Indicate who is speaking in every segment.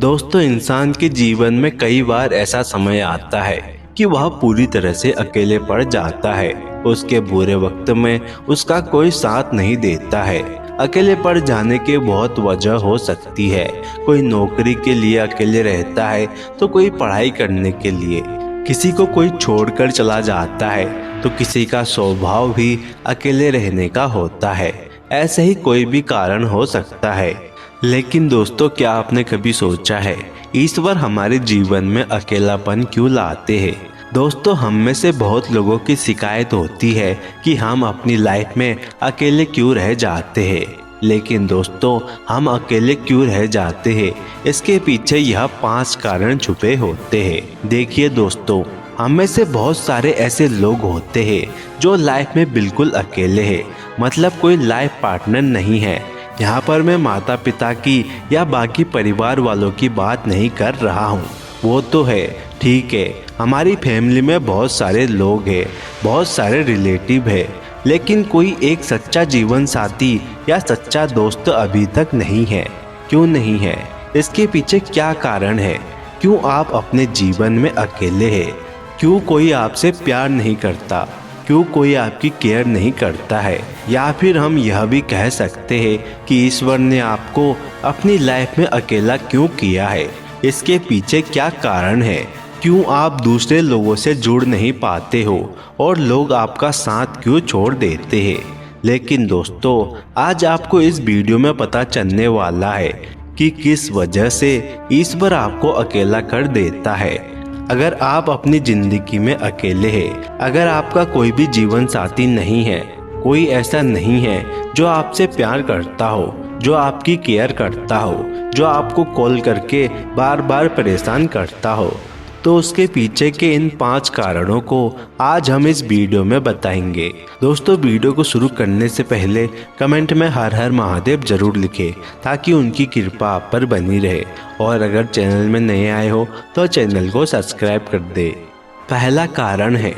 Speaker 1: दोस्तों, इंसान के जीवन में कई बार ऐसा समय आता है कि वह पूरी तरह से अकेले पड़ जाता है। उसके बुरे वक्त में उसका कोई साथ नहीं देता है। अकेले पड़ जाने के बहुत वजह हो सकती है। कोई नौकरी के लिए अकेले रहता है तो कोई पढ़ाई करने के लिए, किसी को कोई छोड़कर चला जाता है तो किसी का स्वभाव भी अकेले रहने का होता है। ऐसे ही कोई भी कारण हो सकता है। लेकिन दोस्तों, क्या आपने कभी सोचा है ईश्वर हमारे जीवन में अकेलापन क्यों लाते हैं? दोस्तों, हम में से बहुत लोगों की शिकायत होती है कि हम अपनी लाइफ में अकेले क्यों रह जाते हैं। लेकिन दोस्तों, हम अकेले क्यों रह जाते हैं, इसके पीछे यह 5 कारण छुपे होते हैं। देखिए दोस्तों, हम में से बहुत सारे ऐसे लोग होते हैं जो लाइफ में बिल्कुल अकेले हैं, मतलब कोई लाइफ पार्टनर नहीं है। यहाँ पर मैं माता पिता की या बाकी परिवार वालों की बात नहीं कर रहा हूँ। वो तो है, ठीक है, हमारी फैमिली में बहुत सारे लोग हैं, बहुत सारे रिलेटिव है, लेकिन कोई एक सच्चा जीवन साथी या सच्चा दोस्त अभी तक नहीं है। क्यों नहीं है? इसके पीछे क्या कारण है? क्यों आप अपने जीवन में अकेले हैं? क्यों कोई आपसे प्यार नहीं करता? क्यों कोई आपकी केयर नहीं करता है? या फिर हम यह भी कह सकते हैं कि ईश्वर ने आपको अपनी लाइफ में अकेला क्यों किया है? इसके पीछे क्या कारण है? क्यों आप दूसरे लोगों से जुड़ नहीं पाते हो और लोग आपका साथ क्यों छोड़ देते हैं? लेकिन दोस्तों, आज आपको इस वीडियो में पता चलने वाला है कि किस वजह से ईश्वर आपको अकेला कर देता है। अगर आप अपनी जिंदगी में अकेले हैं, अगर आपका कोई भी जीवन साथी नहीं है, कोई ऐसा नहीं है जो आपसे प्यार करता हो, जो आपकी केयर करता हो, जो आपको कॉल करके बार बार परेशान करता हो, तो उसके पीछे के इन 5 कारणों को आज हम इस वीडियो में बताएंगे। दोस्तों, वीडियो को शुरू करने से पहले कमेंट में हर हर महादेव जरूर लिखें ताकि उनकी कृपा आप पर बनी रहे। और अगर चैनल में नए आए हो तो चैनल को सब्सक्राइब कर दे। पहला कारण है,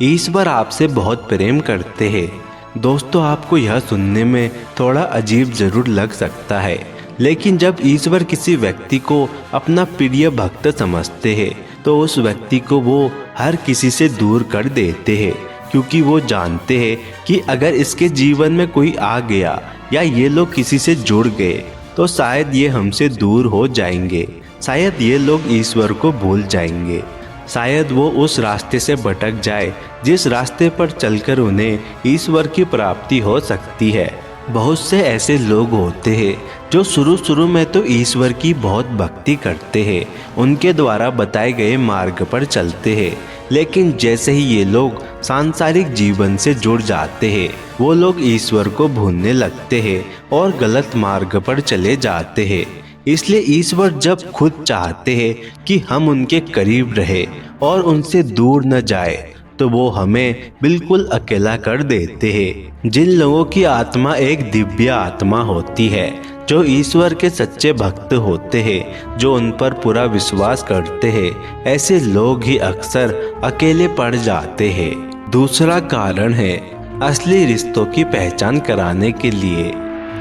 Speaker 1: ईश्वर आपसे बहुत प्रेम करते हैं। दोस्तों, आपको यह सुनने में थोड़ा अजीब जरूर लग सकता है, लेकिन जब ईश्वर किसी व्यक्ति को अपना प्रिय भक्त समझते हैं तो उस व्यक्ति को वो हर किसी से दूर कर देते हैं, क्योंकि वो जानते हैं कि अगर इसके जीवन में कोई आ गया या ये लोग किसी से जुड़ गए तो शायद ये हमसे दूर हो जाएंगे, शायद ये लोग ईश्वर को भूल जाएंगे, शायद वो उस रास्ते से भटक जाए जिस रास्ते पर चलकर उन्हें ईश्वर की प्राप्ति हो सकती है। बहुत से ऐसे लोग होते हैं जो शुरू में तो ईश्वर की बहुत भक्ति करते हैं, उनके द्वारा बताए गए मार्ग पर चलते हैं, लेकिन जैसे ही ये लोग सांसारिक जीवन से जुड़ जाते हैं, वो लोग ईश्वर को भूलने लगते हैं और गलत मार्ग पर चले जाते हैं। इसलिए ईश्वर जब खुद चाहते हैं कि हम उनके करीब रहे और उनसे दूर न जाए, तो वो हमें बिल्कुल अकेला कर देते हैं। जिन लोगों की आत्मा एक दिव्य आत्मा होती है, जो ईश्वर के सच्चे भक्त होते हैं, जो उन पर पूरा विश्वास करते हैं, ऐसे लोग ही अक्सर अकेले पड़ जाते हैं। दूसरा कारण है, असली रिश्तों की पहचान कराने के लिए।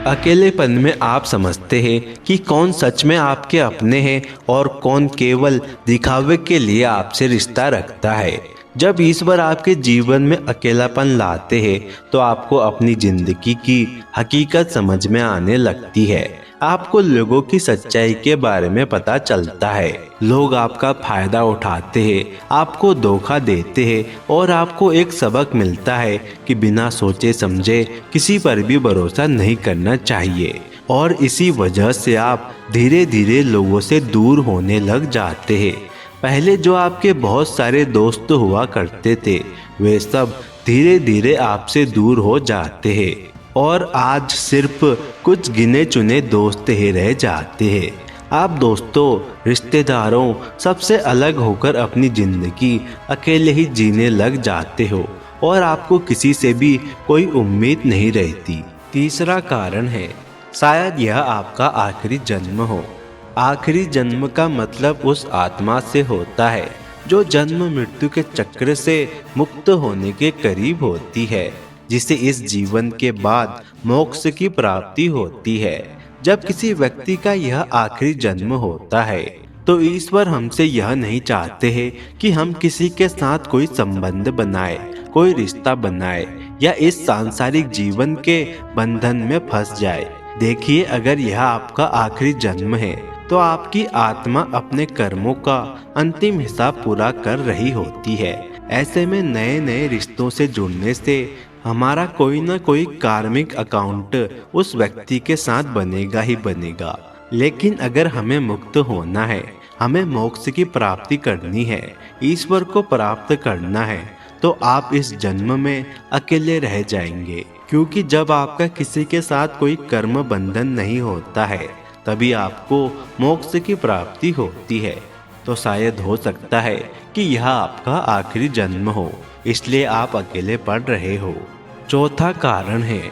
Speaker 1: अकेलेपन में आप समझते हैं कि कौन सच में आपके अपने हैं और कौन केवल दिखावे के लिए आपसे रिश्ता रखता है। जब ईश्वर आपके जीवन में अकेलापन लाते हैं तो आपको अपनी जिंदगी की हकीकत समझ में आने लगती है। आपको लोगों की सच्चाई के बारे में पता चलता है। लोग आपका फायदा उठाते हैं, आपको धोखा देते हैं और आपको एक सबक मिलता है कि बिना सोचे समझे किसी पर भी भरोसा नहीं करना चाहिए। और इसी वजह से आप धीरे धीरे लोगों से दूर होने लग जाते हैं। पहले जो आपके बहुत सारे दोस्त हुआ करते थे, वे सब धीरे धीरे आपसे दूर हो जाते हैं और आज सिर्फ कुछ गिने चुने दोस्त ही रह जाते हैं। आप दोस्तों, रिश्तेदारों सबसे अलग होकर अपनी जिंदगी अकेले ही जीने लग जाते हो और आपको किसी से भी कोई उम्मीद नहीं रहती। तीसरा कारण है, शायद यह आपका आखिरी जन्म हो। आखिरी जन्म का मतलब उस आत्मा से होता है जो जन्म मृत्यु के चक्र से मुक्त होने के करीब होती है, जिसे इस जीवन के बाद मोक्ष की प्राप्ति होती है। जब किसी व्यक्ति का यह आखिरी जन्म होता है तो ईश्वर हमसे यह नहीं चाहते हैं कि हम किसी के साथ कोई संबंध बनाए, कोई रिश्ता बनाए या इस सांसारिक जीवन के बंधन में फंस जाए। देखिए, अगर यह आपका आखिरी जन्म है तो आपकी आत्मा अपने कर्मों का अंतिम हिसाब पूरा कर रही होती है। ऐसे में नए नए रिश्तों से जुड़ने से हमारा कोई ना कोई कार्मिक अकाउंट उस व्यक्ति के साथ बनेगा ही बनेगा। लेकिन अगर हमें मुक्त होना है, हमें मोक्ष की प्राप्ति करनी है, ईश्वर को प्राप्त करना है, तो आप इस जन्म में अकेले रह जाएंगे। क्योंकि जब आपका किसी के साथ कोई कर्म बंधन नहीं होता है तभी आपको मोक्ष की प्राप्ति होती है। तो शायद हो सकता है कि यह आपका आखिरी जन्म हो, इसलिए आप अकेले पड़ रहे हो। चौथा कारण है,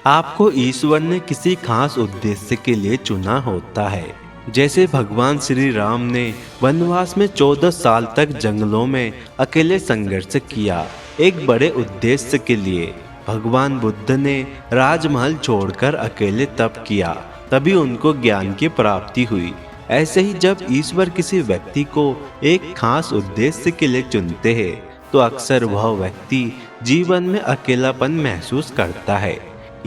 Speaker 1: आपको ईश्वर ने किसी खास उद्देश्य के लिए चुना होता है। जैसे भगवान श्री राम ने वनवास में 14 साल तक जंगलों में अकेले संघर्ष किया, एक बड़े उद्देश्य के लिए। भगवान बुद्ध ने राजमहल छोड़कर अकेले तप किया, तभी उनको ज्ञान की प्राप्ति हुई। ऐसे ही जब ईश्वर किसी व्यक्ति को एक खास उद्देश्य के लिए चुनते हैं तो अक्सर वह व्यक्ति जीवन में अकेलापन महसूस करता है।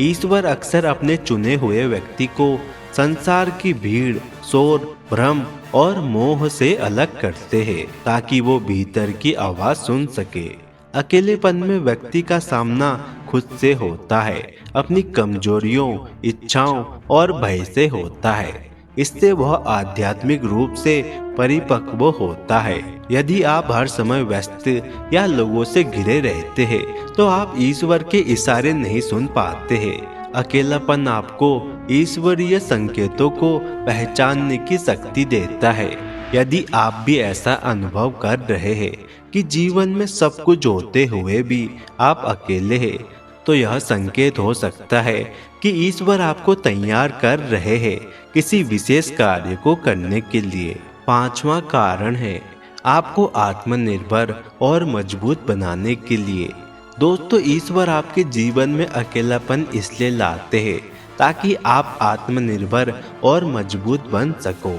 Speaker 1: ईश्वर अक्सर अपने चुने हुए व्यक्ति को संसार की भीड़, शोर, भ्रम और मोह से अलग करते हैं ताकि वो भीतर की आवाज सुन सके। अकेलेपन में व्यक्ति का सामना खुद से होता है, अपनी कमजोरियों, इच्छाओं और भय से होता है। इससे वह आध्यात्मिक रूप से परिपक्व होता है। यदि आप हर समय व्यस्त या लोगों से घिरे रहते हैं तो आप ईश्वर के इशारे नहीं सुन पाते हैं। अकेलापन आपको ईश्वरीय संकेतों को पहचानने की शक्ति देता है। यदि आप भी ऐसा अनुभव कर रहे हैं कि जीवन में सब कुछ होते हुए भी आप अकेले हैं, तो यह संकेत हो सकता है कि ईश्वर आपको तैयार कर रहे हैं किसी विशेष कार्य को करने के लिए। पांचवा कारण है, आपको आत्मनिर्भर और मजबूत बनाने के लिए। दोस्तों, ईश्वर आपके जीवन में अकेलापन इसलिए लाते हैं ताकि आप आत्मनिर्भर और मजबूत बन सको।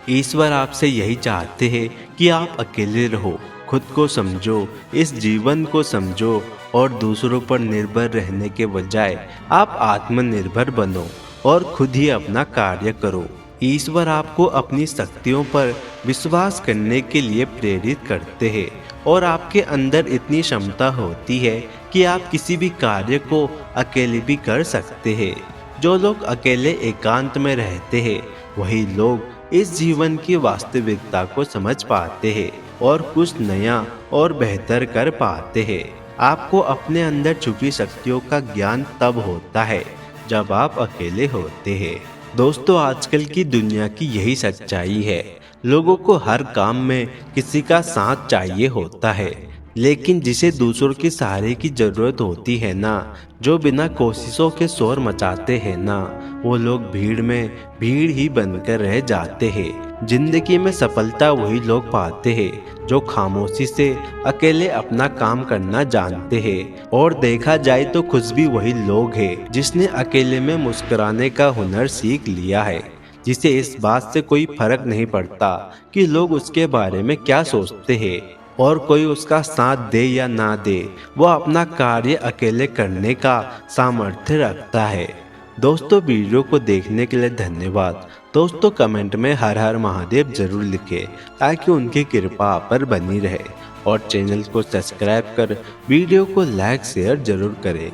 Speaker 1: ईश्वर आपसे यही चाहते हैं कि आप अकेले रहो, खुद को समझो, इस जीवन को समझो और दूसरों पर निर्भर रहने के बजाय आप आत्मनिर्भर बनो और खुद ही अपना कार्य करो। ईश्वर आपको अपनी शक्तियों पर विश्वास करने के लिए प्रेरित करते हैं और आपके अंदर इतनी क्षमता होती है कि आप किसी भी कार्य को अकेले भी कर सकते हैं। जो लोग अकेले एकांत में रहते हैं वही लोग इस जीवन की वास्तविकता को समझ पाते हैं और कुछ नया और बेहतर कर पाते हैं। आपको अपने अंदर छुपी शक्तियों का ज्ञान तब होता है जब आप अकेले होते हैं। दोस्तों, आजकल की दुनिया की यही सच्चाई है। लोगों को हर काम में किसी का साथ चाहिए होता है, लेकिन जिसे दूसरों के सहारे की जरूरत होती है ना, जो बिना कोशिशों के शोर मचाते हैं ना, वो लोग भीड़ में भीड़ ही बनकर रह जाते हैं। जिंदगी में सफलता वही लोग पाते हैं जो खामोशी से अकेले अपना काम करना जानते हैं। और देखा जाए तो खुश भी वही लोग हैं जिसने अकेले में मुस्कुराने का हुनर सीख लिया है, जिसे इस बात से कोई फर्क नहीं पड़ता कि लोग उसके बारे में क्या सोचते हैं और कोई उसका साथ दे या ना दे, वो अपना कार्य अकेले करने का सामर्थ्य रखता है। दोस्तों, वीडियो को देखने के लिए धन्यवाद। दोस्तों, कमेंट में हर हर महादेव जरूर लिखें ताकि उनकी कृपा आप पर बनी रहे और चैनल को सब्सक्राइब कर वीडियो को लाइक शेयर जरूर करें।